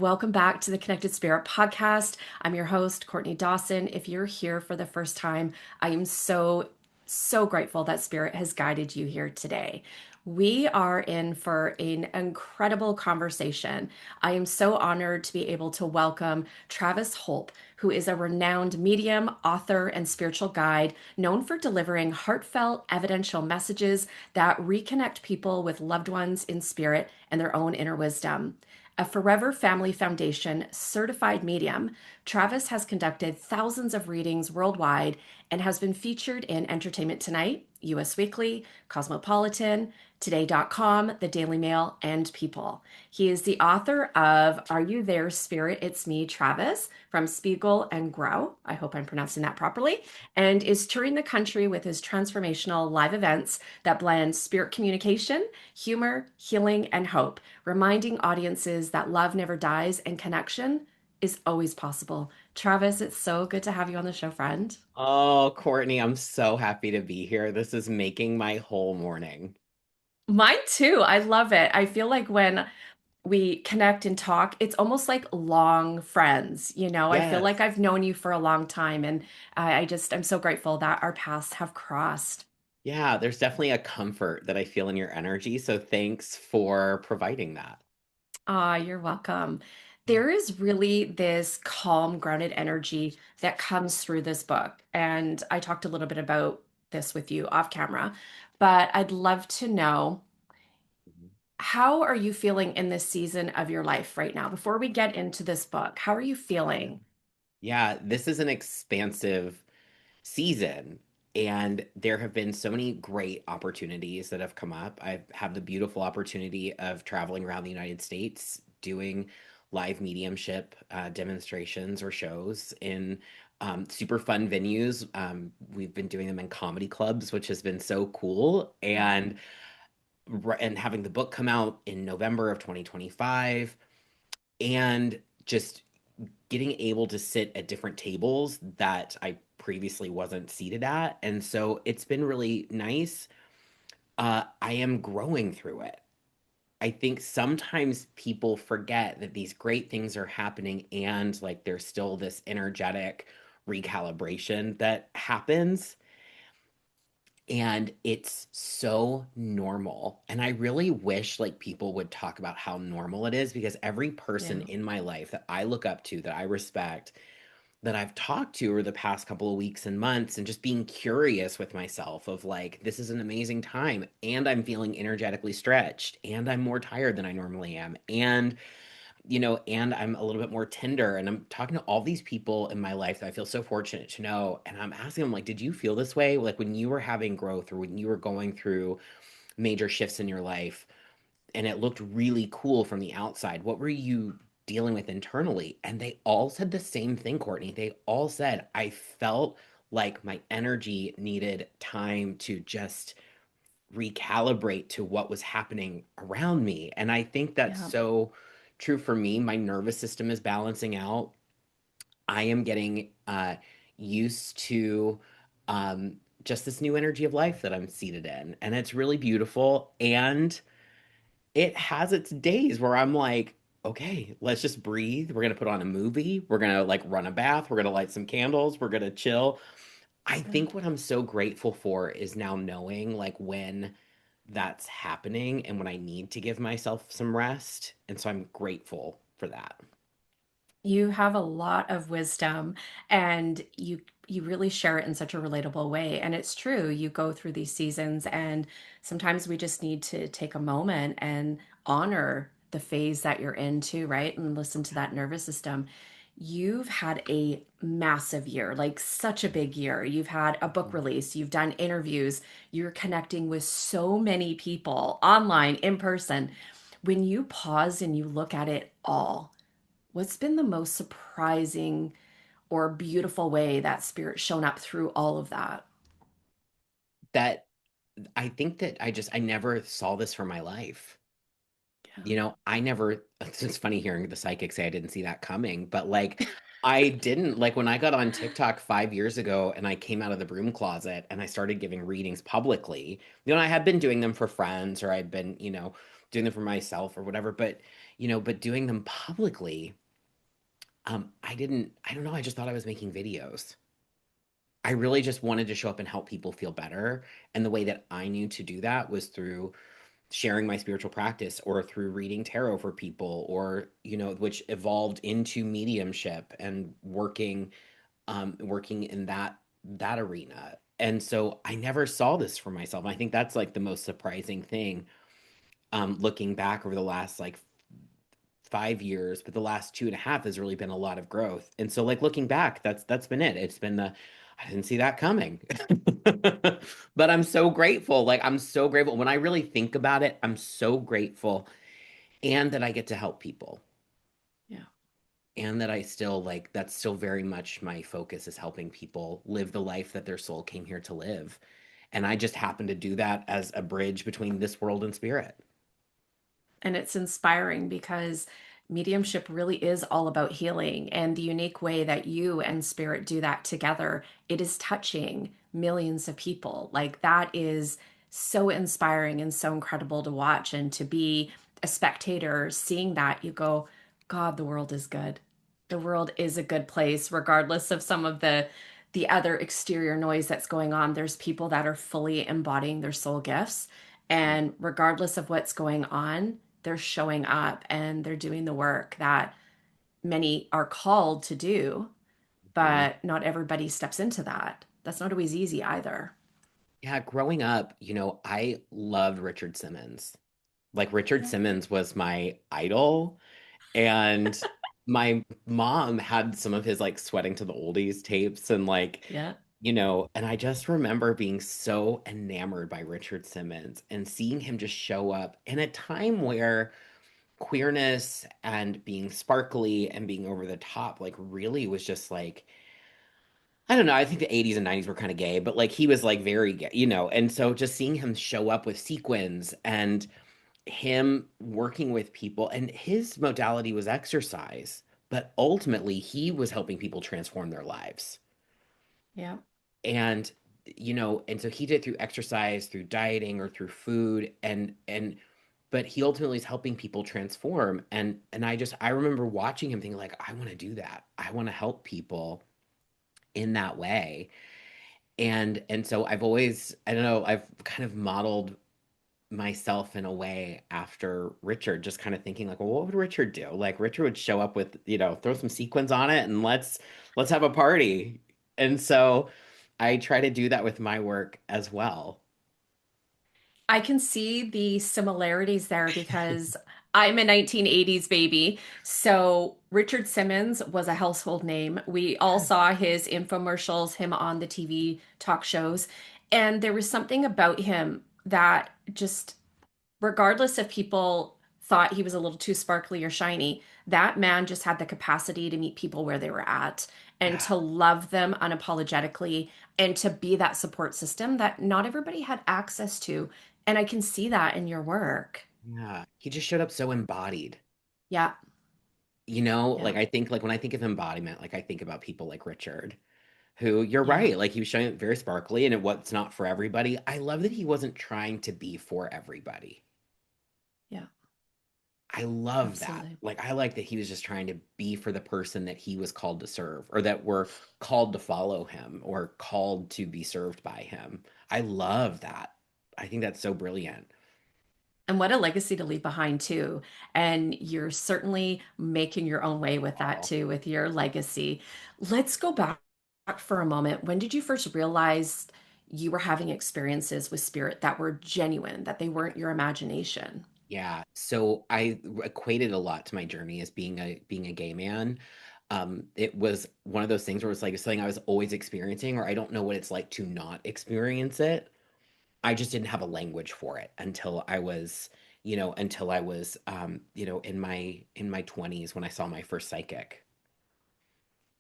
Welcome back to the Connected Spirit podcast. I'm your host, Courtney Dawson. If you're here for the first time, I am so grateful that Spirit has guided you here today. We are in for an incredible conversation. I am so honored to be able to welcome Travis Holp, who is a renowned medium, author, and spiritual guide known for delivering heartfelt, evidential messages that reconnect people with loved ones in spirit and their own inner wisdom. A Forever Family Foundation certified medium, Travis has conducted thousands of readings worldwide and has been featured in Entertainment Tonight, US Weekly, Cosmopolitan, Today.com, The Daily Mail, and People. He is the author of Are You There, Spirit? It's Me, Travis, from Spiegel and Grow. I hope I'm pronouncing that properly. And is touring the country with his transformational live events that blend spirit communication, humor, healing, and hope, reminding audiences that love never dies and connection is always possible. Travis, it's so good to have you on the show, friend. Oh, Courtney, I'm so happy to be here. This is making my whole morning. Mine too. I love it. I feel like when we connect and talk, it's almost like long friends. I feel like Yes. I've known you for a long time, and I'm so grateful that our paths have crossed. Yeah, there's definitely a comfort that I feel in your energy. So thanks for providing that. Ah, you're welcome. There is really this calm, grounded energy that comes through this book. And I talked a little bit about this with you off camera, but I'd love to know, Mhm. how are you feeling in this season of your life right now? Before we get into this book, how are you feeling? Yeah, this is an expansive season, and there have been so many great opportunities that have come up. I have the beautiful opportunity of traveling around the United States doing live mediumship demonstrations or shows in super fun venues. We've been doing them in comedy clubs, which has been so cool. And having the book come out in November of 2025 and just getting able to sit at different tables that I previously wasn't seated at. And so it's been really nice. I am growing through it. I think sometimes people forget that these great things are happening and like there's still this energetic recalibration that happens. And it's so normal. And I really wish like people would talk about how normal it is because every person Yeah. in my life that I look up to, that I respect, that I've talked to over the past couple of weeks and months, and just being curious with myself of like, this is an amazing time. And I'm feeling energetically stretched. And I'm more tired than I normally am. And I'm a little bit more tender. And I'm talking to all these people in my life that I feel so fortunate to know. And I'm asking them, like, did you feel this way? Like when you were having growth or when you were going through major shifts in your life and it looked really cool from the outside, what were you dealing with internally? And they all said the same thing, Courtney. They all said, I felt like my energy needed time to just recalibrate to what was happening around me. And I think that's Yeah. so true for me. My nervous system is balancing out. I am getting used to just this new energy of life that I'm seated in. And it's really beautiful. And it has its days where I'm like, okay, let's just breathe. We're going to put on a movie. We're going to like run a bath. We're going to light some candles. We're going to chill. I Yeah. think what I'm so grateful for is now knowing like when that's happening and when I need to give myself some rest. And so I'm grateful for that. You have a lot of wisdom, and you really share it in such a relatable way. And it's true, you go through these seasons, and sometimes we just need to take a moment and honor the phase that you're into, right? And listen to that nervous system. You've had a massive year, like such a big year. You've had a book release, you've done interviews, you're connecting with so many people online, in person. When you pause and you look at it all, what's been the most surprising or beautiful way that spirit shown up through all of that? That I think that I never saw this for my life. Yeah. I never, it's funny hearing the psychic say I didn't see that coming, but like, I didn't, like, when I got on TikTok 5 years ago and I came out of the broom closet and I started giving readings publicly, I had been doing them for friends or I'd been, doing them for myself or whatever. But but doing them publicly, I don't know, I just thought I was making videos. I really just wanted to show up and help people feel better. And the way that I knew to do that was through sharing my spiritual practice or through reading tarot for people or, which evolved into mediumship and working in that arena. And so I never saw this for myself. I think that's like the most surprising thing, looking back over the last like 5 years, but the last 2.5 has really been a lot of growth. And so like looking back, that's been it. It's been the I didn't see that coming. But I'm so grateful. Like I'm so grateful. When I really think about it, I'm so grateful and that I get to help people. Yeah. And that I still like that's still very much my focus is helping people live the life that their soul came here to live. And I just happen to do that as a bridge between this world and spirit. And it's inspiring because mediumship really is all about healing, and the unique way that you and spirit do that together, it is touching millions of people. Like that is so inspiring and so incredible to watch and to be a spectator seeing that. You go, God, the world is good. The world is a good place regardless of some of the other exterior noise that's going on. There's people that are fully embodying their soul gifts, and regardless of what's going on, they're showing up and they're doing the work that many are called to do, Mhm. but not everybody steps into that. That's not always easy either. Yeah, growing up, I loved Richard Simmons. Like Richard Yeah. Simmons was my idol. And my mom had some of his like sweating to the oldies tapes and like, Yeah. and I just remember being so enamored by Richard Simmons and seeing him just show up in a time where queerness and being sparkly and being over the top like really was just like I don't know. I think the 80s and 90s were kind of gay, but like he was like very gay, and so just seeing him show up with sequins and him working with people, and his modality was exercise, but ultimately he was helping people transform their lives. Yeah. And and so he did it through exercise, through dieting or through food and but he ultimately is helping people transform and I remember watching him thinking like I want to do that. I want to help people in that way. And so I've always I don't know, I've kind of modeled myself in a way after Richard, just kind of thinking like, well, what would Richard do? Like Richard would show up with, throw some sequins on it and let's have a party. And so I try to do that with my work as well. I can see the similarities there because I'm a 1980s baby. So Richard Simmons was a household name. We all Yes. saw his infomercials, him on the TV talk shows. And there was something about him that just, regardless if people thought he was a little too sparkly or shiny, that man just had the capacity to meet people where they were at and Yeah. to love them unapologetically and to be that support system that not everybody had access to. And I can see that in your work. Yeah. He just showed up so embodied. Yeah. Like Yeah. I think like when I think of embodiment, like I think about people like Richard, who you're Yeah. right, like he was showing up very sparkly and what's not for everybody. I love that he wasn't trying to be for everybody. Yeah. I love that. Absolutely. Like, I like that he was just trying to be for the person that he was called to serve, or that were called to follow him, or called to be served by him. I love that. I think that's so brilliant. And what a legacy to leave behind, too. And you're certainly making your own way with that, Oh, too, with your legacy. Let's go back for a moment. When did you first realize you were having experiences with spirit that were genuine, that they weren't your imagination? yeah. So I equated a lot to my journey as being a gay man. It was one of those things where it's like something I was always experiencing, or I don't know what it's like to not experience it. I just didn't have a language for it until I was in my 20s when I saw my first psychic.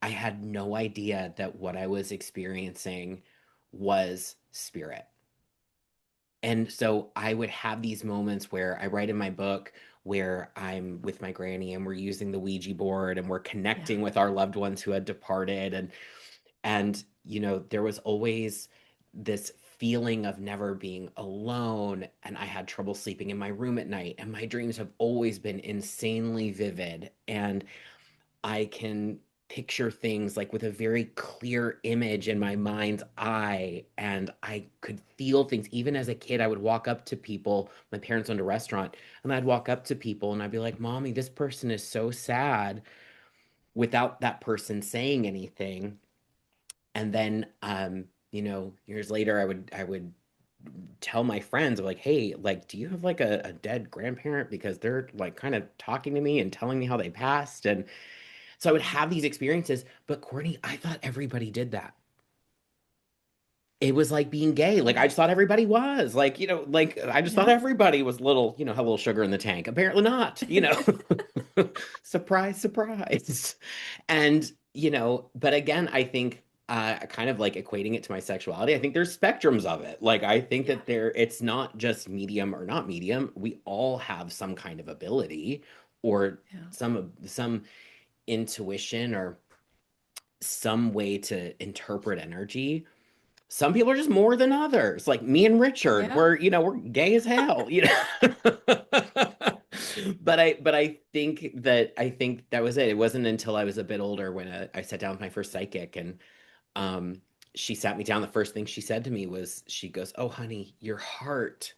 I had no idea that what I was experiencing was spirit. And so I would have these moments where I write in my book where I'm with my granny and we're using the Ouija board and we're Yeah. connecting with our loved ones who had departed and there was always this feeling of never being alone. And I had trouble sleeping in my room at night. And my dreams have always been insanely vivid. And I can picture things like with a very clear image in my mind's eye. And I could feel things. Even as a kid, I would walk up to people. My parents owned a restaurant, and I'd walk up to people and I'd be like, Mommy, this person is so sad, without that person saying anything. And then, years later, I would tell my friends, like, hey, like, do you have like a dead grandparent? Because they're like kind of talking to me and telling me how they passed. And so I would have these experiences. But Courtney, I thought everybody did that. It was like being gay. Like I Oh, just thought everybody was like, like I just thought yeah. everybody was little, had a little sugar in the tank. Apparently not. Surprise, surprise. And, but again, I think kind of like equating it to my sexuality, I think there's spectrums of it. Like I think Yeah. that it's not just medium or not medium. We all have some kind of ability or Yeah. some intuition or some way to interpret energy. Some people are just more than others. Like me and Richard, Yeah. we're gay as hell. But I think that was it. It wasn't until I was a bit older when I sat down with my first psychic, and um she sat me down. The first thing she said to me was, she goes, "Oh honey, your heart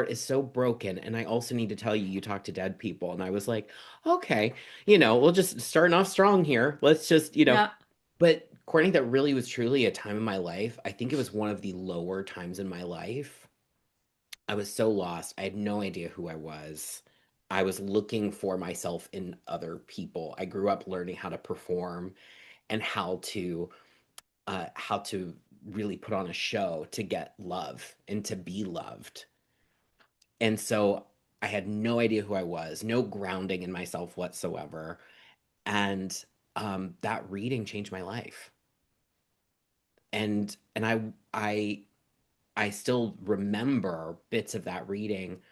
is so broken, and I also need to tell you, you talk to dead people." And I was like, "Okay, we'll just starting off strong here. Let's just." Yeah. But Courtney, that really was truly a time in my life. I think it was one of the lower times in my life. I was so lost. I had no idea who I was. I was looking for myself in other people. I grew up learning how to perform and how to really put on a show to get love and to be loved. And so I had no idea who I was, no grounding in myself whatsoever. And that reading changed my life. And I still remember bits of that reading.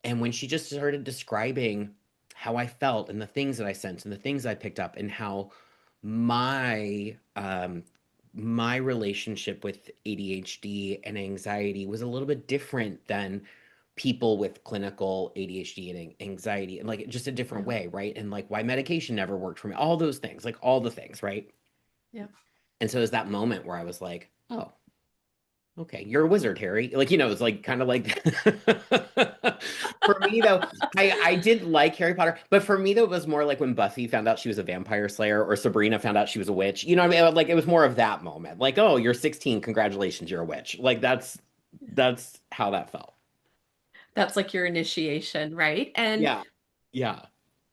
And when she just started describing how I felt and the things that I sensed and the things I picked up, and how my relationship with ADHD and anxiety was a little bit different than people with clinical ADHD and anxiety, and like just a different Yeah. way, right? And like why medication never worked for me, all those things, like all the things, right? Yeah. And so it was that moment where I was like, oh, okay, you're a wizard, Harry. Like, it's like kind of like for me though, I did like Harry Potter, but for me though, it was more like when Buffy found out she was a vampire slayer, or Sabrina found out she was a witch. You know what I mean? Like it was more of that moment. Like, oh, you're 16, congratulations, you're a witch. Like that's how that felt. That's like your initiation, right? And Yeah. Yeah.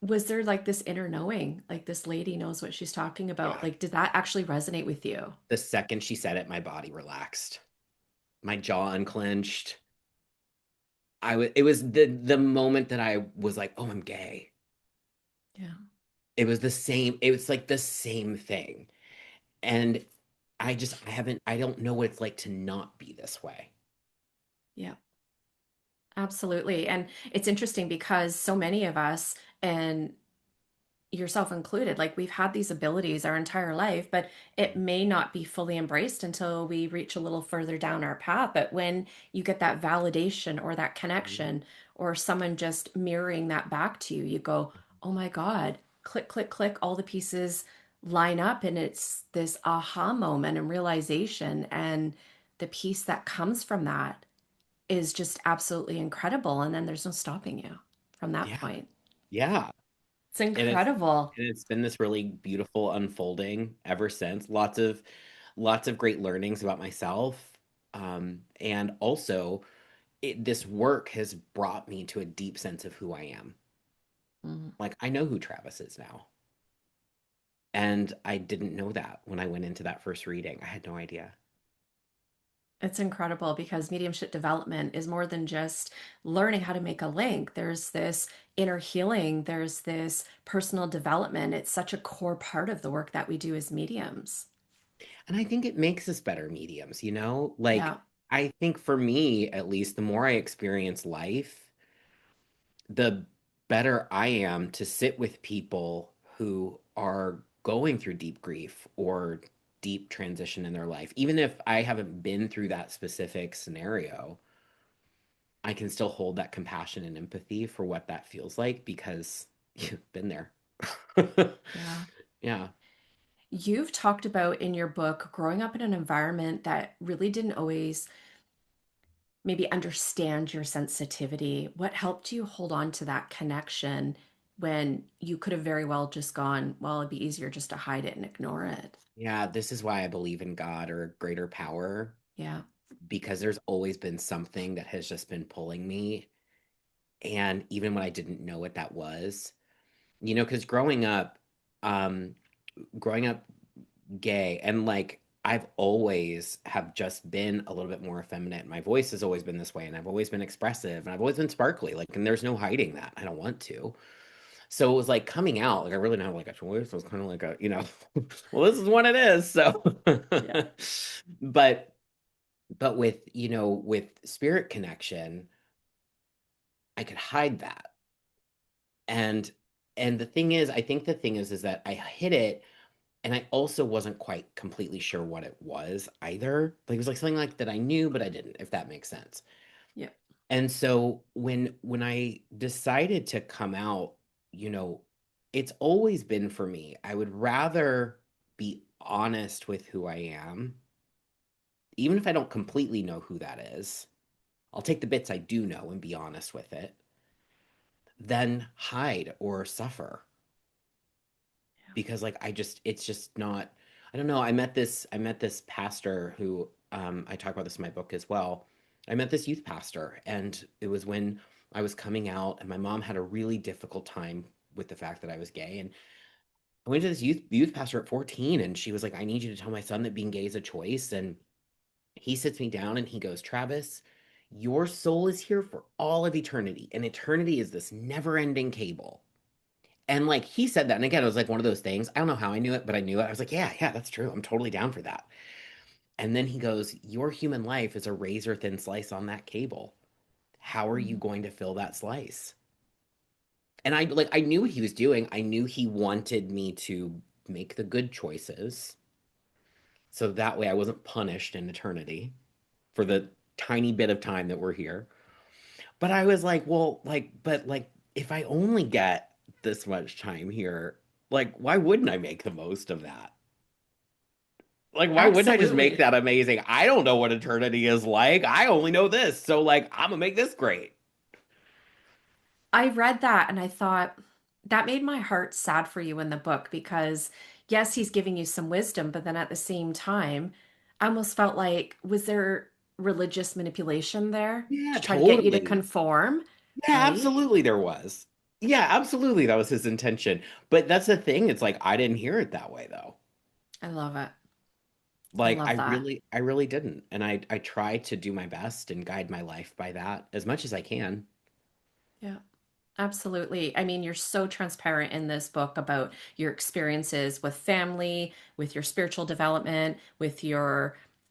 was there like this inner knowing, like this lady knows what she's talking about? Yeah. Like, did that actually resonate with you? The second she said it, my body relaxed. My jaw unclenched. It was the moment that I was like, "Oh, I'm gay." Yeah. It was the same. It was like the same thing. And I don't know what it's like to not be this way. Yeah. Absolutely. And it's interesting because so many of us, and yourself included, like we've had these abilities our entire life, but it may not be fully embraced until we reach a little further down our path. But when you get that validation or that Mhm. connection or someone just mirroring that back to you, you go, oh my God, click, click, click, all the pieces line up. And it's this aha moment and realization. And the piece that comes from that is just absolutely incredible. And then there's no stopping you from that Yeah. point. Yeah. It's And it's incredible. and it's been this really beautiful unfolding ever since. Lots of great learnings about myself. And also this work has brought me to a deep sense of who I am. Mhm. Like I know who Travis is now. And I didn't know that when I went into that first reading. I had no idea. It's incredible because mediumship development is more than just learning how to make a link. There's this inner healing, there's this personal development. It's such a core part of the work that we do as mediums. And I think it makes us better mediums. Like, Yeah. I think for me, at least, the more I experience life, the better I am to sit with people who are going through deep grief or deep transition in their life. Even if I haven't been through that specific scenario, I can still hold that compassion and empathy for what that feels like because you've been there. Yeah. Yeah. You've talked about in your book growing up in an environment that really didn't always maybe understand your sensitivity. What helped you hold on to that connection when you could have very well just gone, well, it'd be easier just to hide it and ignore it? Yeah, this is why I believe in God or greater power Yeah. because there's always been something that has just been pulling me. And even when I didn't know what that was, because um, growing up gay and like I've always have just been a little bit more effeminate. My voice has always been this way and I've always been expressive and I've always been sparkly. Like, and there's no hiding that. I don't want to. So it was like coming out, like I really don't have like a choice. It was kind of like well, this is what it is. So, Yeah. but with with spirit connection, I could hide that. And the thing is, I think the thing is that I hid it and I also wasn't quite completely sure what it was either. Like it was like something like that I knew, but I didn't, if that makes sense. Yeah. And so when I decided to come out, you know, it's always been for me. I would rather be honest with who I am, even if I don't completely know who that is. I'll take the bits I do know and be honest with it, than hide or suffer. Because like it's just not, I don't know. I met this pastor who I talk about this in my book as well. I met this youth pastor and it was when I was coming out and my mom had a really difficult time with the fact that I was gay. And I went to this youth pastor at 14 and she was like, I need you to tell my son that being gay is a choice. And he sits me down and he goes, Travis, your soul is here for all of eternity, and eternity is this never-ending cable. And like he said that, and again, it was like one of those things. I don't know how I knew it, but I knew it. I was like, yeah, yeah, that's true. I'm totally down for that. And then he goes, your human life is a razor thin slice on that cable. How are you Mm. going to fill that slice? And I knew what he was doing. I knew he wanted me to make the good choices. So that way I wasn't punished in eternity for the tiny bit of time that we're here. But I was like, well, but if I only get this much time here, like, why wouldn't I make the most of that? Like, why wouldn't I just make Absolutely. that amazing? I don't know what eternity is like. I only know this. So, like, I'm gonna make this great. I read that and I thought that made my heart sad for you in the book because, yes, he's giving you some wisdom, but then at the same time, I almost felt like, was there religious manipulation there Yeah, to try to get you to totally. conform? Yeah, Right? absolutely there was. Yeah, absolutely that was his intention. But that's the thing. It's like I didn't hear it that way though. I love it. I Like love that. I really didn't. And I try to do my best and guide my life by that as much as I can. Yeah. Absolutely. I mean, you're so transparent in this book about your experiences with family, with your spiritual development, with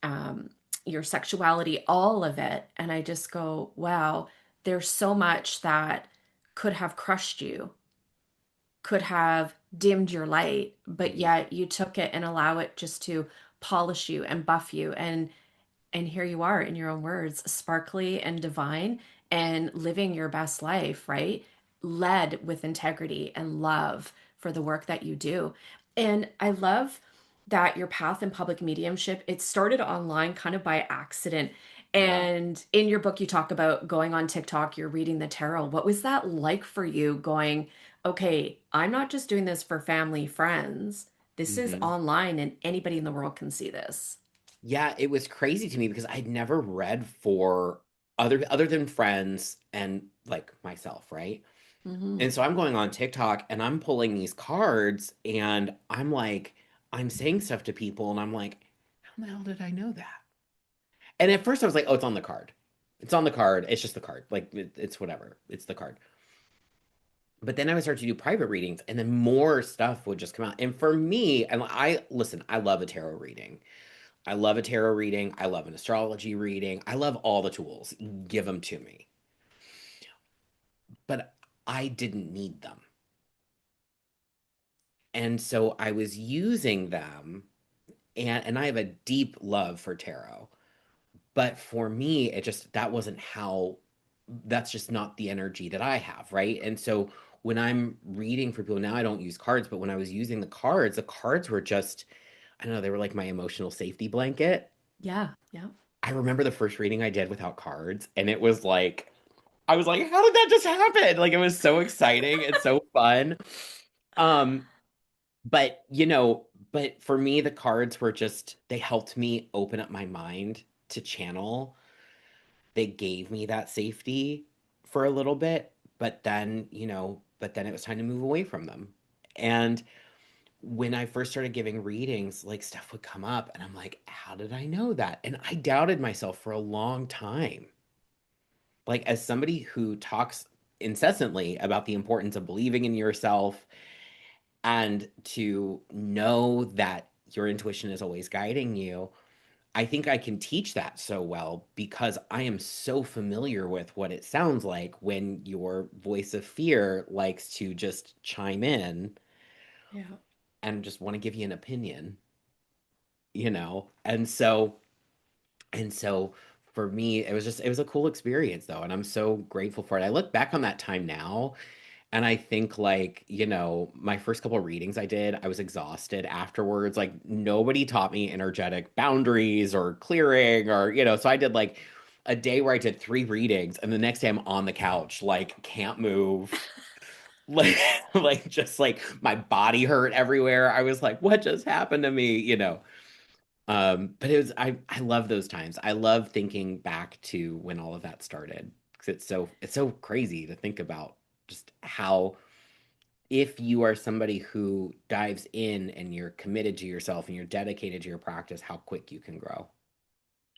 um, your sexuality, all of it. And I just go, wow, there's so much that could have crushed you, could have dimmed your light, but Mhm. yet you took it and allow it just to polish you and buff you. And here you are, in your own words, sparkly and divine and living your best life, right? Led with integrity and love for the work that you do. And I love that your path in public mediumship, it started online kind of by accident. Yeah. And in your book, you talk about going on TikTok, you're reading the tarot. What was that like for you going, okay, I'm not just doing this for family, friends. This is Hmm. online and anybody in the world can see this. Yeah, it was crazy to me because I'd never read for other than friends and like myself, right? Hmm. And so I'm going on TikTok and I'm pulling these cards and I'm like, I'm saying stuff to people and I'm like, how the hell did I know that? And at first I was like, oh, it's on the card. It's on the card. It's just the card. Like it's whatever. It's the card. But then I would start to do private readings and then more stuff would just come out. And for me, and I listen, I love a tarot reading. I love a tarot reading. I love an astrology reading. I love all the tools. Give them to me. But I didn't need them. And so I was using them and I have a deep love for tarot. But for me, it just that wasn't how that's just not the energy that I have, right? And so when I'm reading for people now, I don't use cards, but when I was using the cards were just, I don't know, they were like my emotional safety blanket. Yeah. Yeah. I remember the first reading I did without cards, and it was like, I was like, how did that just happen? Like it was so exciting and so fun. Um, but but for me, the cards were just, they helped me open up my mind to channel. They gave me that safety for a little bit, but then it was time to move away from them. And when I first started giving readings, like stuff would come up, and I'm like, how did I know that? And I doubted myself for a long time. Like, as somebody who talks incessantly about the importance of believing in yourself and to know that your intuition is always guiding you, I think I can teach that so well because I am so familiar with what it sounds like when your voice of fear likes to just chime in Yeah. and just want to give you an opinion, you know? And so for me, it was a cool experience though, and I'm so grateful for it. I look back on that time now. And I think, like, my first couple of readings I did, I was exhausted afterwards. Like, nobody taught me energetic boundaries or clearing so I did like a day where I did 3 readings, and the next day I'm on the couch, like, can't move. Like, like just like my body hurt everywhere. I was like, what just happened to me? But I love those times. I love thinking back to when all of that started because it's so crazy to think about just how, if you are somebody who dives in and you're committed to yourself and you're dedicated to your practice, how quick you can grow.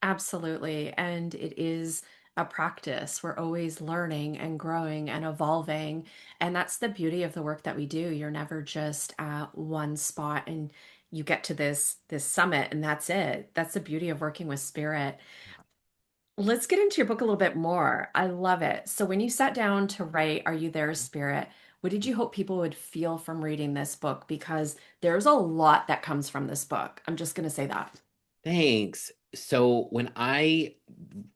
Absolutely. And it is a practice. We're always learning and growing and evolving. And that's the beauty of the work that we do. You're never just at one spot and you get to this summit and that's it. That's the beauty of working with spirit. Let's get into your book a little bit more. I love it. So when you sat down to write Are You There, Spirit? What did you hope people would feel from reading this book? Because there's a lot that comes from this book. I'm just going to say that. Thanks. So when I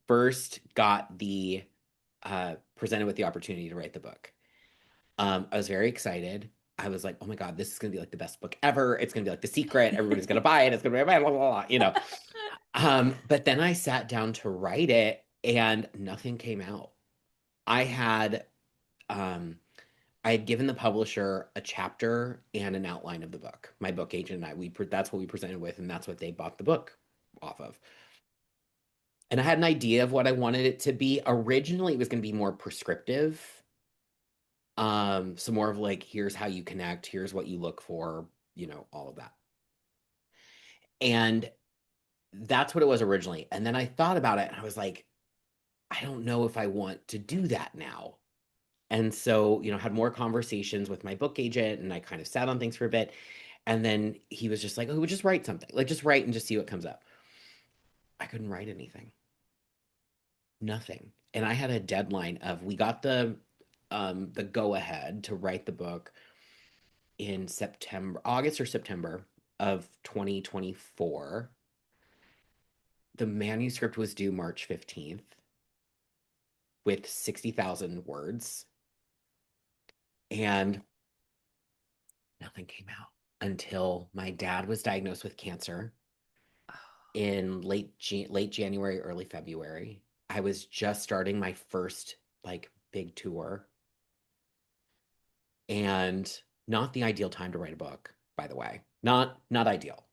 first got the presented with the opportunity to write the book, I was very excited. I was like, oh my God, this is gonna be like the best book ever. It's gonna be like The Secret. Everybody's gonna buy it. It's gonna be blah, blah, blah, blah. But then I sat down to write it and nothing came out. I had um I had given the publisher a chapter and an outline of the book. My book agent and I, that's what we presented with, and that's what they bought the book off of. And I had an idea of what I wanted it to be. Originally, it was going to be more prescriptive. So more of like, here's how you connect, here's what you look for, all of that. And that's what it was originally. And then I thought about it and I was like, I don't know if I want to do that now. And so, had more conversations with my book agent and I kind of sat on things for a bit. And then he was just like, oh, just write something. Like, just write and just see what comes up. I couldn't write anything, nothing. And I had a deadline of, we got the go ahead to write the book in September, August or September of 2024. The manuscript was due March 15th with 60,000 words. And nothing came out until my dad was diagnosed with cancer in late January, early February. I was just starting my first like big tour, and not the ideal time to write a book, by the way. Not ideal.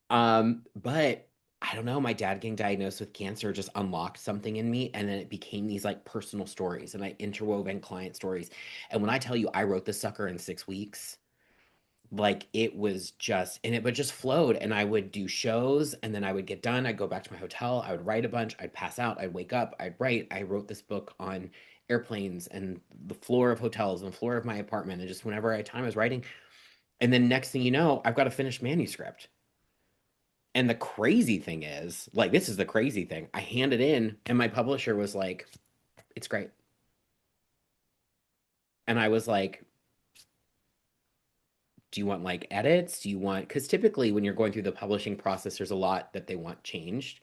But I don't know, my dad getting diagnosed with cancer just unlocked something in me, and then it became these like personal stories, and I interwoven client stories. And when I tell you I wrote this sucker in 6 weeks, like it was just, and it would just flowed, and I would do shows, and then I would get done, I'd go back to my hotel, I would write a bunch, I'd pass out, I'd wake up, I'd write. I wrote this book on airplanes and the floor of hotels and the floor of my apartment, and just whenever I had time I was writing. And then next thing you know, I've got a finished manuscript. And the crazy thing is, like, this is the crazy thing, I handed in and my publisher was like, it's great. And I was like, Do you want like edits? Do you want, because typically when you're going through the publishing process, there's a lot that they want changed.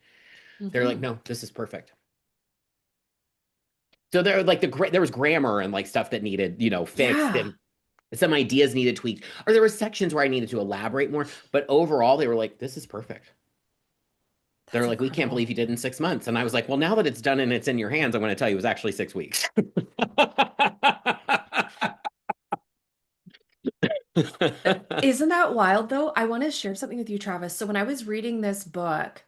They're like, Hmm. no, this is perfect. So there like there was grammar and like stuff that needed, fixed, Yeah, and some ideas needed tweaked, or there were sections where I needed to elaborate more. But overall, they were like, this is perfect. They're that's like, we can't incredible. believe you did it in 6 months. And I was like, well, now that it's done and it's in your hands, I'm going to tell you it was actually 6 weeks. Isn't that wild though? I want to share something with you, Travis. So when I was reading this book,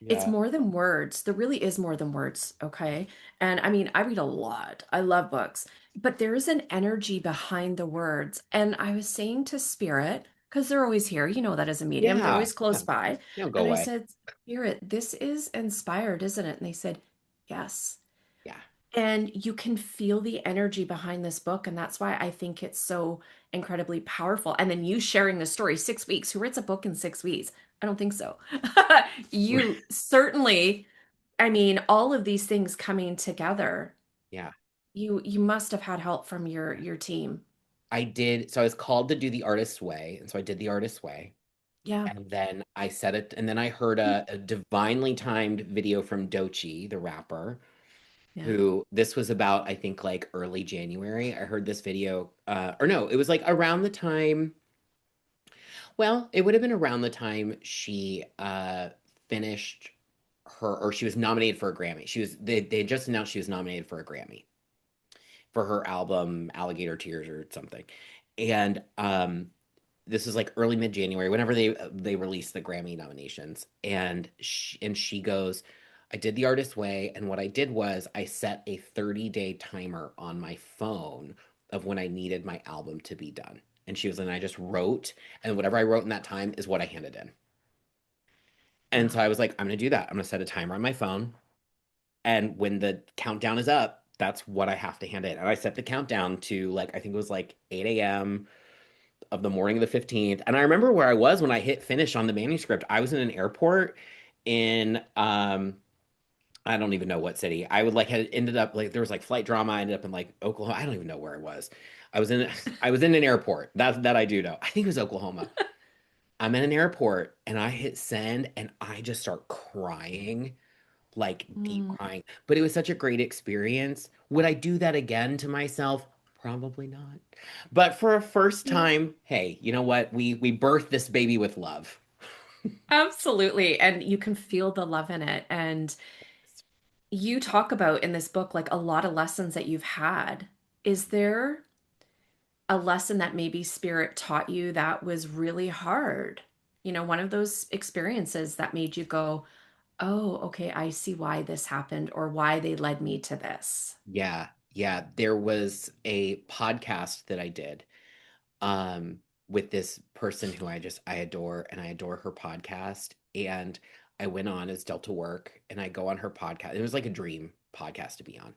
it's Yeah. more than words. There really is more than words, okay? And I mean, I read a lot. I love books, but there is an energy behind the words. And I was saying to Spirit, because they're always here, you know that as a medium, they're Yeah. always Yeah. close by. They don't go And I away. said, Spirit, this is inspired, isn't it? And they said, yes. Yeah. And you can feel the energy behind this book. And that's why I think it's so incredibly powerful. And then you sharing the story, 6 weeks. Who writes a book in 6 weeks? I don't think so. You certainly, I mean, all of these things coming together, Yeah. you must have had help from your team. I did. So I was called to do the artist's way. And so I did the artist's way. Yeah. And then I said it. And then I heard a divinely timed video from Dochi, the rapper, Yeah. who this was about, I think, like early January. I heard this video, or no, it was like around the time. Well, it would have been around the time she finished or she was nominated for a Grammy. They had just announced she was nominated for a Grammy for her album Alligator Tears or something. And this is like early mid-January, whenever they released the Grammy nominations. And she goes, I did the artist way, and what I did was I set a 30-day timer on my phone of when I needed my album to be done. And she was, and I just wrote, and whatever I wrote in that time is what I handed in. And Yeah. so I was like, I'm gonna do that. I'm gonna set a timer on my phone. And when the countdown is up, that's what I have to hand in. And I set the countdown to like, I think it was like 8 a.m. of the morning of the 15th. And I remember where I was when I hit finish on the manuscript. I was in an airport in I don't even know what city. I would like had ended up like there was like flight drama. I ended up in like Oklahoma. I don't even know where I was. I was in I was in an airport. That I do know. I think it was Oklahoma. I'm in an airport and I hit send and I just start crying, like deep Mm. crying. But it was such a great experience. Would I do that again to myself? Probably not. But for a first Yeah. time, hey, you know what? We birthed this baby with love. Absolutely. And you can feel the love in it. And you talk about in this book like a lot of lessons that you've had. Is there a lesson that maybe spirit taught you that was really hard? You know, one of those experiences that made you go, oh, okay, I see why this happened or why they led me to this. Yeah, yeah. There was a podcast that I did um with this person who I adore, and I adore her podcast. And I went on as Delta Work and I go on her podcast. It was like a dream podcast to be on.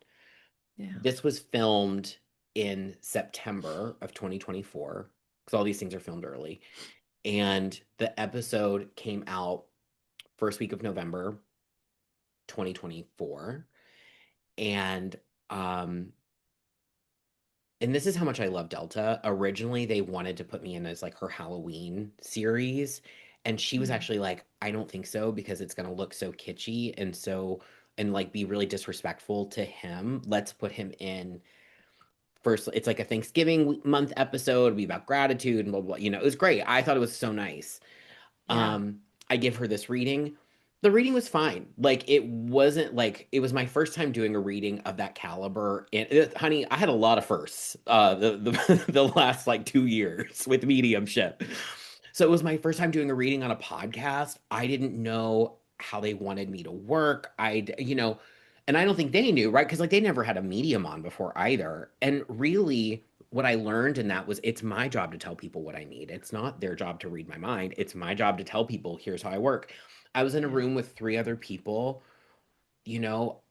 Yeah. This was filmed in September of 2024 because all these things are filmed early. And the episode came out first week of November 2024. And um and this is how much I love Delta. Originally, they wanted to put me in as like her Halloween series. And she was Mm. actually like, I don't think so because it's going to look so kitschy and like be really disrespectful to him. Let's put him in first. It's like a Thanksgiving month episode, it'll be about gratitude and blah, blah, blah. It was great. I thought it was so nice. Yeah. I give her this reading. The reading was fine. Like it wasn't like it was my first time doing a reading of that caliber. And honey, I had a lot of firsts the the last like 2 years with mediumship. So it was my first time doing a reading on a podcast. I didn't know how they wanted me to work. And I don't think they knew, right? Because like they never had a medium on before either. And really, what I learned in that was it's my job to tell people what I need. It's not their job to read my mind. It's my job to tell people, here's how I work. I was in a Yeah. room with three other people. You know,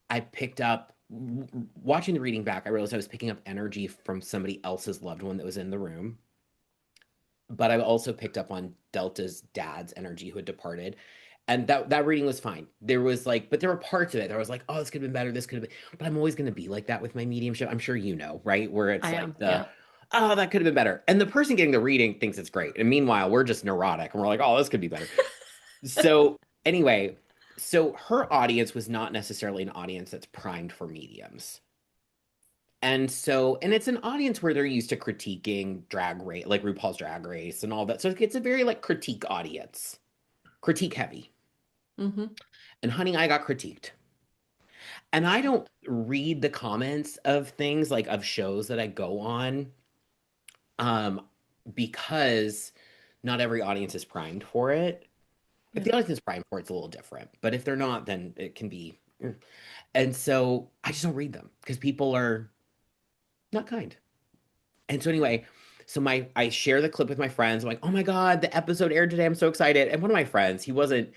I picked up, watching the reading back, I realized I was picking up energy from somebody else's loved one that was in the room. But I also picked up on Delta's dad's energy who had departed. And that reading was fine. There was like, but there were parts of it that I was like, oh, this could have been better. This could have been, but I'm always going to be like that with my mediumship. I'm sure you know, right? Where it's I like am. Yeah. oh, that could have been better. And the person getting the reading thinks it's great. And meanwhile, we're just neurotic and we're like, oh, this could be better. So, anyway, so her audience was not necessarily an audience that's primed for mediums. And it's an audience where they're used to critiquing drag race, like RuPaul's Drag Race and all that. So it's a very like critique audience, critique heavy. Hmm. And honey, I got critiqued. And I don't read the comments of things like of shows that I go on, um, because not every audience is primed for it. If Yeah. the audience is primed for it, it's a little different. But if they're not, then it can be. And so I just don't read them because people are not kind. And so anyway, so my I share the clip with my friends. I'm like, oh my God, the episode aired today. I'm so excited. And one of my friends, he wasn't,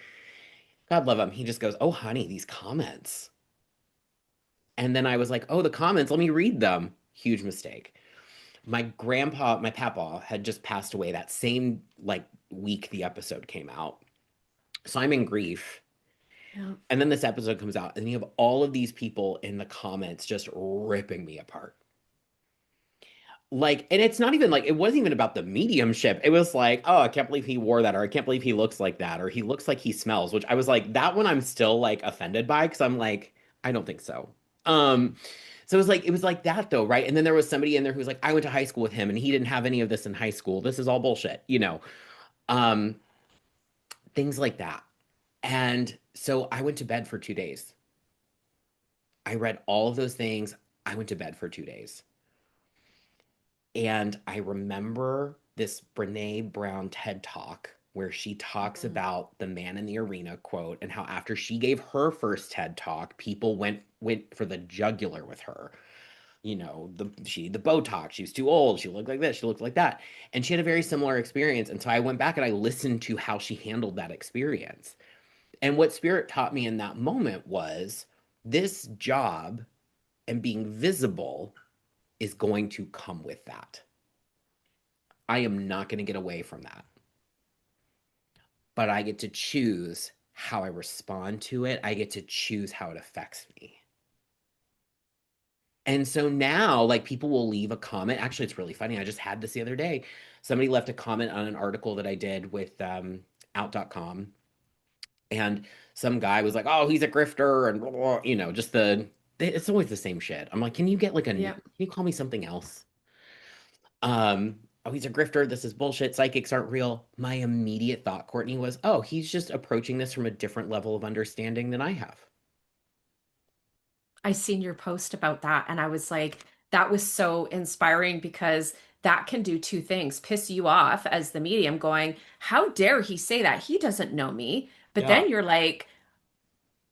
God love him, he just goes, oh honey, these comments. And then I was like, oh, the comments, let me read them. Huge mistake. My grandpa, my papa, had just passed away that same like week the episode came out. So I'm in grief. Yeah. And then this episode comes out, and you have all of these people in the comments just ripping me apart. Like, and it's not even like it wasn't even about the mediumship. It was like, oh, I can't believe he wore that, or I can't believe he looks like that, or he looks like he smells, which I was like, that one I'm still like offended by because I'm like, I don't think so. Um, so it was like that though, right? And then there was somebody in there who was like, I went to high school with him and he didn't have any of this in high school. This is all bullshit, you know. Um, things like that. And so I went to bed for 2 days. I read all of those things. I went to bed for 2 days. And I remember this Brene Brown TED Talk where she talks Mhm. about the man in the arena quote and how after she gave her first TED Talk, people went for the jugular with her. You know, the Botox, she was too old, she looked like this, she looked like that. And she had a very similar experience. And so I went back and I listened to how she handled that experience. And what Spirit taught me in that moment was this job and being visible is going to come with that. I am not going to get away from that. But I get to choose how I respond to it. I get to choose how it affects me. And so now, like, people will leave a comment. Actually, it's really funny. I just had this the other day. Somebody left a comment on an article that I did with out.com. And some guy was like, oh, he's a grifter and blah, blah, you know, just it's always the same shit. I'm like, can you get like Yeah. can you call me something else? Oh, he's a grifter. This is bullshit. Psychics aren't real. My immediate thought, Courtney, was, oh, he's just approaching this from a different level of understanding than I have. I seen your post about that and I was like, that was so inspiring because that can do two things. Piss you off as the medium going, how dare he say that? He doesn't know me. But Yeah. then you're like,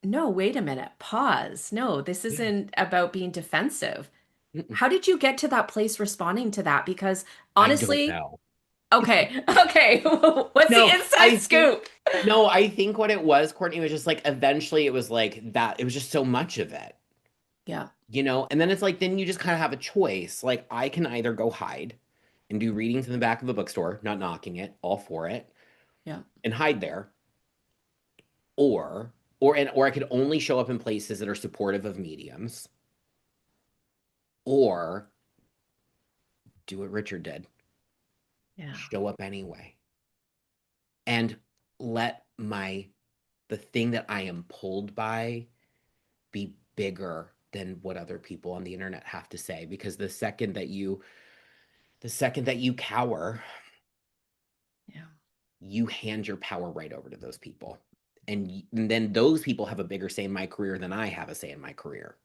no, wait a minute. Pause. No, this Yeah. isn't about being defensive. Mm-mm. How did you get to that place responding to that? Because I don't honestly, know. okay, okay. What's the No, inside I think scoop? no, I think what it was, Courtney, was just like eventually it was like that. It was just so much of it, Yeah, you know? And then it's like then you just kind of have a choice. Like I can either go hide and do readings in the back of a bookstore, not knocking it, all for it, yeah, and hide there, or I could only show up in places that are supportive of mediums, or do what Richard did, yeah. show up anyway, and let the thing that I am pulled by be bigger than what other people on the internet have to say. Because the second that you cower, Yeah. you hand your power right over to those people. And then those people have a bigger say in my career than I have a say in my career.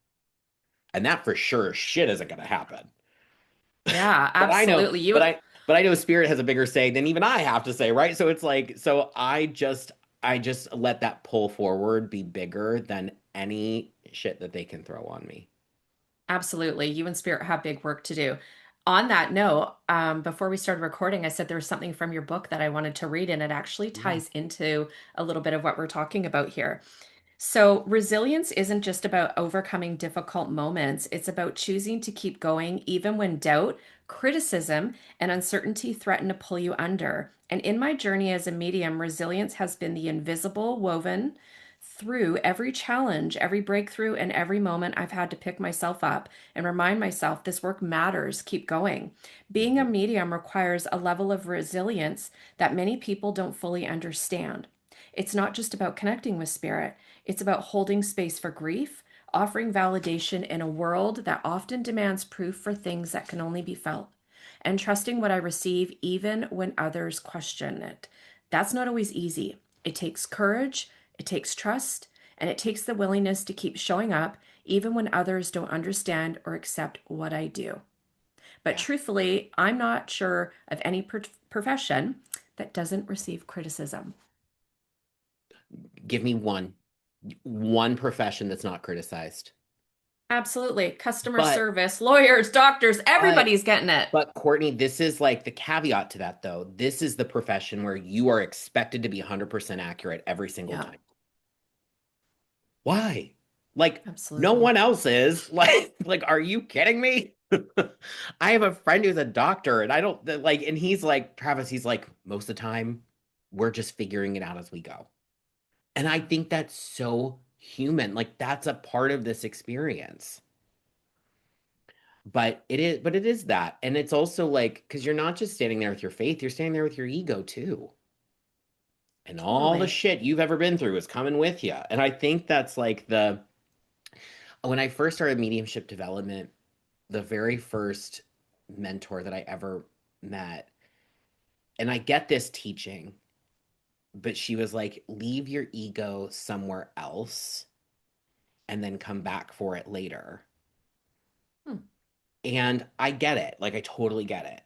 And that for sure shit isn't going to happen. Yeah, But I know, absolutely. You but I know Spirit has a bigger say than even I have to say, right? So it's like, so I just let that pull forward be bigger than any shit that they can throw on me. absolutely. You and Spirit have big work to do. On that note, before we started recording, I said there was something from your book that I wanted to read, and it actually Yeah. ties into a little bit of what we're talking about here. So, resilience isn't just about overcoming difficult moments, it's about choosing to keep going even when doubt, criticism, and uncertainty threaten to pull you under. And in my journey as a medium, resilience has been the invisible woven through every challenge, every breakthrough, and every moment I've had to pick myself up and remind myself this work matters, keep going. Being a Mhm. medium requires a level of resilience that many people don't fully understand. It's not just about connecting with spirit, it's about holding space for grief, offering validation in a world that often demands proof for things that can only be felt, and trusting what I receive even when others question it. That's not always easy. It takes courage, it takes trust, and it takes the willingness to keep showing up even when others don't understand or accept what I do. But Yeah. truthfully, I'm not sure of any profession that doesn't receive criticism. Give me one profession that's not criticized. Absolutely. Customer But service, lawyers, doctors, but everybody's getting it. but Courtney, this is like the caveat to that though. This is the profession where you are expected to be 100% accurate every single Yeah, time. Why? Like no absolutely. one else is. Like are you kidding me? I have a friend who's a doctor and I don't like and he's like Travis, he's like most of the time we're just figuring it out as we go. And I think that's so human. Like that's a part of this experience. But it is that. And it's also like, because you're not just standing there with your faith, you're standing there with your ego too. And all the Totally. shit you've ever been through is coming with you. And I think that's like when I first started mediumship development, the very first mentor that I ever met, and I get this teaching, but she was like, leave your ego somewhere else and then come back for it later. Hmm. And I get it. Like, I totally get it.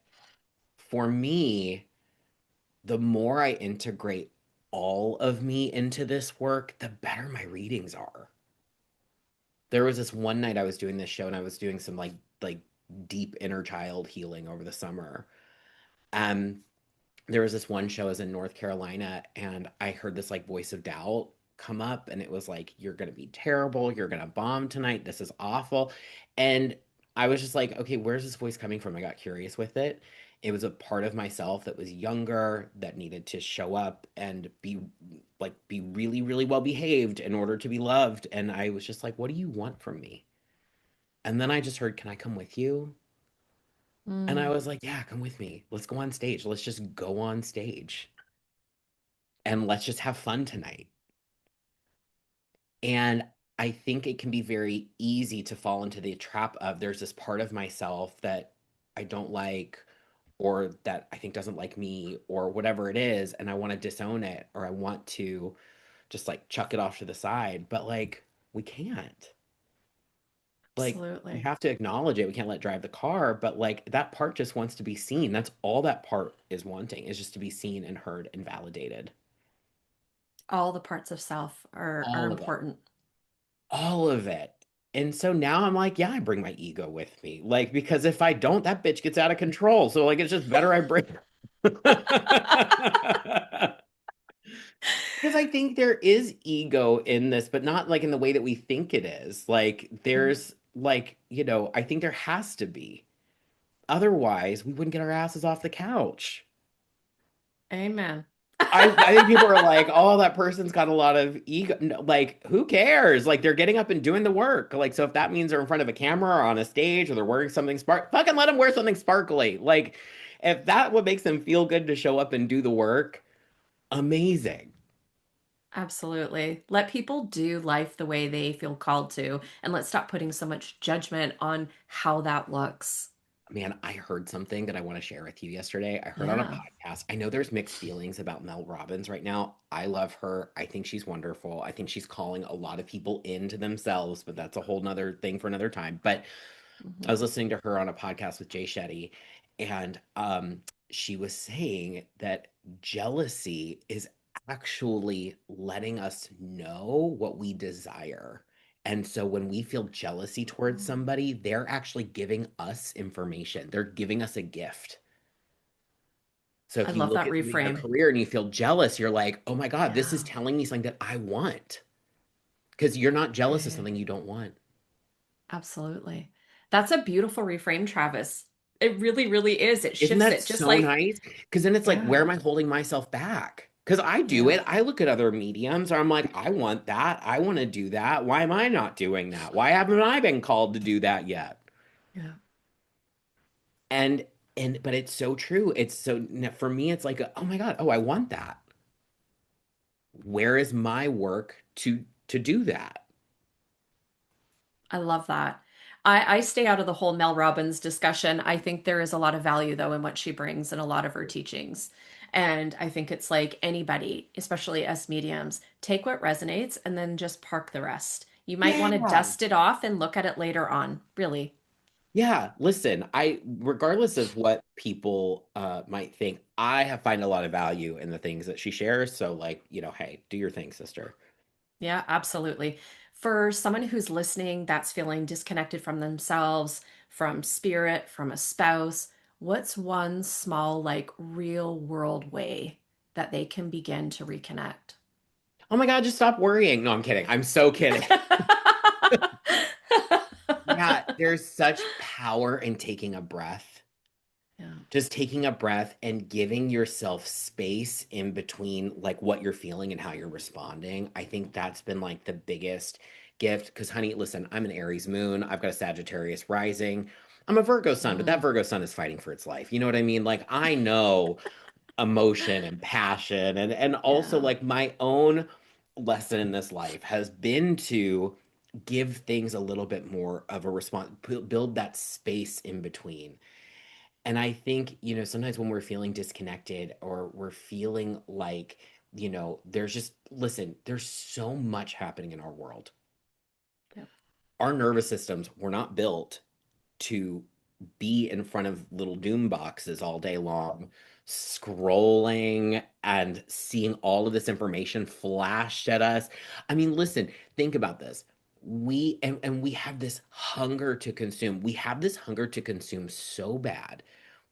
For me, the more I integrate all of me into this work, the better my readings are. There was this one night I was doing this show and I was doing some like deep inner child healing over the summer. Um, there was this one show I was in North Carolina and I heard this like voice of doubt come up and it was like, you're gonna be terrible, you're gonna bomb tonight, this is awful. And I was just like, okay, where's this voice coming from? I got curious with it. It was a part of myself that was younger, that needed to show up and be really, really well behaved in order to be loved. And I was just like, what do you want from me? And then I just heard, can I come with you? And I Mm, was like, yeah, come with me. Let's go on stage. Let's just go on stage and let's just have fun tonight. And I think it can be very easy to fall into the trap of there's this part of myself that I don't like or that I think doesn't like me or whatever it is. And I want to disown it or I want to just like chuck it off to the side. But like, we can't. Like, we absolutely. have to acknowledge it. We can't let it drive the car. But like, that part just wants to be seen. That's all that part is wanting is just to be seen and heard and validated. All the parts of self are All of it. important. All of it. And so now I'm like, yeah, I bring my ego with me. Like, because if I don't, that bitch gets out of control. So, like, it's just better I bring. Because I think there is ego in this, but not like in the way that we think it is. Like, there's like, I think there has to be. Otherwise, we wouldn't get our asses off the couch. Amen. I think people are like, oh, that person's got a lot of ego. No, like, who cares? Like, they're getting up and doing the work. Like, so if that means they're in front of a camera or on a stage or they're wearing something fucking let them wear something sparkly. Like, if that what makes them feel good to show up and do the work, amazing. Absolutely. Let people do life the way they feel called to, and let's stop putting so much judgment on how that looks. Man, I heard something that I want to share with you yesterday. I heard on a Yeah. podcast. I know there's mixed feelings about Mel Robbins right now. I love her. I think she's wonderful. I think she's calling a lot of people into themselves, but that's a whole nother thing for another time. But I was Hmm. listening to her on a podcast with Jay Shetty, and she was saying that jealousy is actually letting us know what we desire. And so when we feel jealousy towards somebody, they're actually giving us information. They're giving us a gift. So I if you love look that at somebody in their reframe. career and you feel jealous, you're like, oh my God, this is Yeah. telling me something that I want. Because you're not jealous of Big. something you don't want. Absolutely. That's a beautiful reframe, Travis. It really, really is. It Isn't shifts that it. Just so like, nice? Because then it's like, where yeah, am I holding myself back? Because I do Yeah. it. I look at other mediums, or I'm like, I want that. I want to do that. Why am I not doing that? Why haven't I been called to do that yet? Yeah. And but it's so true. It's so for me, it's like, oh my God, oh, I want that. Where is my work to do that? I love that. I stay out of the whole Mel Robbins discussion. I think there is a lot of value, though, in what she brings and a lot of her teachings. And I think it's like anybody, especially us mediums, take what resonates and then just park the rest. You might want to Yeah. dust it off and look at it later on, really. Yeah, listen, I regardless of what people might think, I have find a lot of value in the things that she shares. So like, hey, do your thing, sister. Yeah, absolutely. For someone who's listening that's feeling disconnected from themselves, from spirit, from a spouse, what's one small, like real world way that they can begin to reconnect? Oh my God, just stop worrying. No, I'm kidding. I'm so kidding. Yeah, there's such power in taking a breath. Yeah, Just taking a breath and giving yourself space in between like what you're feeling and how you're responding. I think that's been like the biggest gift. Because, honey, listen, I'm an Aries moon. I've got a Sagittarius rising. I'm a Virgo sun, but that mm, Virgo sun is fighting for its life. You know what I mean? Like, I know emotion and passion, and also yeah, like my own lesson in this life has been to give things a little bit more of a response, build that space in between. And I think, sometimes when we're feeling disconnected or we're feeling like, there's just, listen, there's so much happening in our world. yeah, Our nervous systems were not built to be in front of little doom boxes all day long, scrolling and seeing all of this information flashed at us. I mean, listen, think about this. And we have this hunger to consume. We have this hunger to consume so bad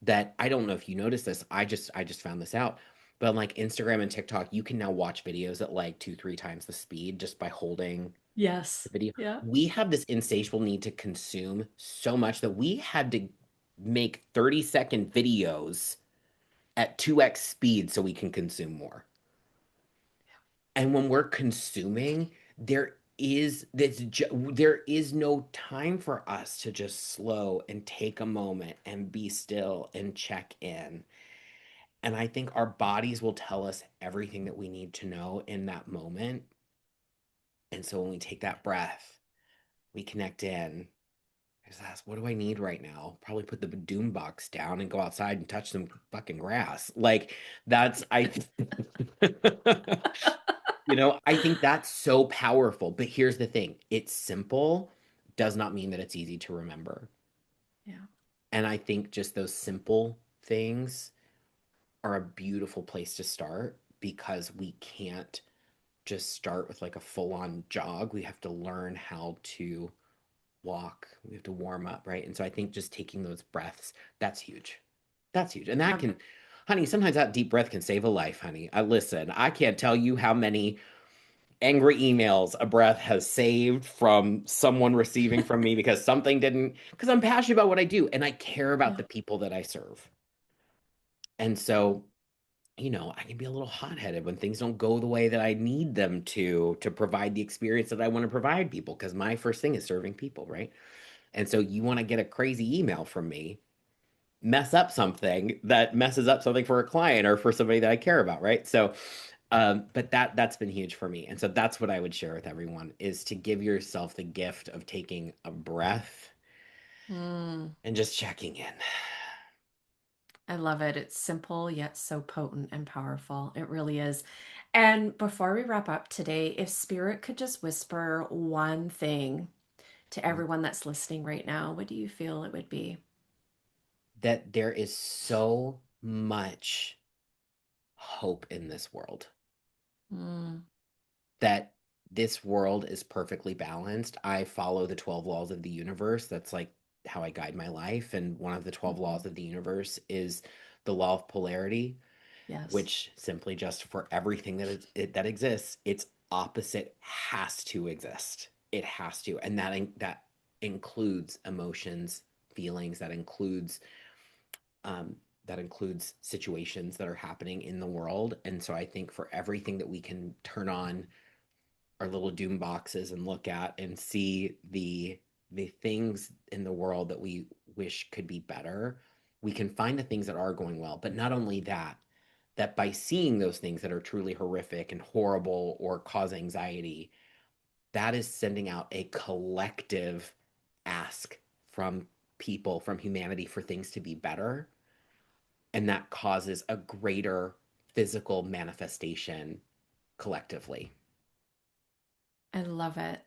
that I don't know if you noticed this. I just found this out. But on like Instagram and TikTok, you can now watch videos at like two, three times the speed just by holding yes, the video. yeah, We have this insatiable need to consume so much that we had to make 30-second videos at 2x speed so we can consume more. And when we're consuming, there is no time for us to just slow and take a moment and be still and check in. And I think our bodies will tell us everything that we need to know in that moment. And so when we take that breath, we connect in. I just ask, what do I need right now? Probably put the doom box down and go outside and touch some fucking grass. Like that's I I think that's so powerful. But here's the thing. It's simple does not mean that it's easy to remember. yeah, And I think just those simple things are a beautiful place to start because we can't just start with like a full-on jog. We have to learn how to walk. We have to warm up, right? And so I think just taking those breaths, that's huge. That's huge. And that yeah. can, honey, sometimes that deep breath can save a life, honey. I listen, I can't tell you how many angry emails a breath has saved from someone receiving from me because something didn't, because I'm passionate about what I do and I care about Yeah. the people that I serve. And so, I can be a little hot-headed when things don't go the way that I need them to provide the experience that I want to provide people because my first thing is serving people, right? And so you want to get a crazy email from me, mess up something that messes up something for a client or for somebody that I care about, right? So, but that's been huge for me. And so that's what I would share with everyone is to give yourself the gift of taking a breath Mm, and just checking in. I love it. It's simple yet so potent and powerful. It really is. And before we wrap up today, if Spirit could just whisper one thing to everyone that's listening right now, what do you feel it would be? That there is so much hope in this world. Mm, That this world is perfectly balanced. I follow the 12 laws of the universe. That's like how I guide my life. And one of the 12 laws mhm. of the universe is the law of polarity, Yes. which simply just for everything that exists, its opposite has to exist. It has to. And that includes emotions, feelings, that includes that includes situations that are happening in the world. And so I think for everything that we can turn on our little doom boxes and look at and see the things in the world that we wish could be better, we can find the things that are going well. But not only that, that by seeing those things that are truly horrific and horrible or cause anxiety, that is sending out a collective ask from people, from humanity, for things to be better. And that causes a greater physical manifestation collectively. I love it.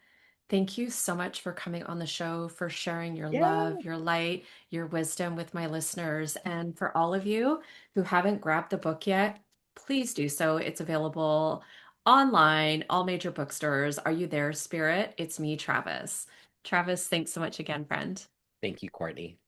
Thank you so much for coming on the show, for sharing your Yeah. love, your light, your wisdom with my listeners. And for all of you who haven't grabbed the book yet, please do so. It's available online, all major bookstores. Are you there, Spirit? It's me, Travis. Travis, thanks so much again, friend. Thank you, Courtney.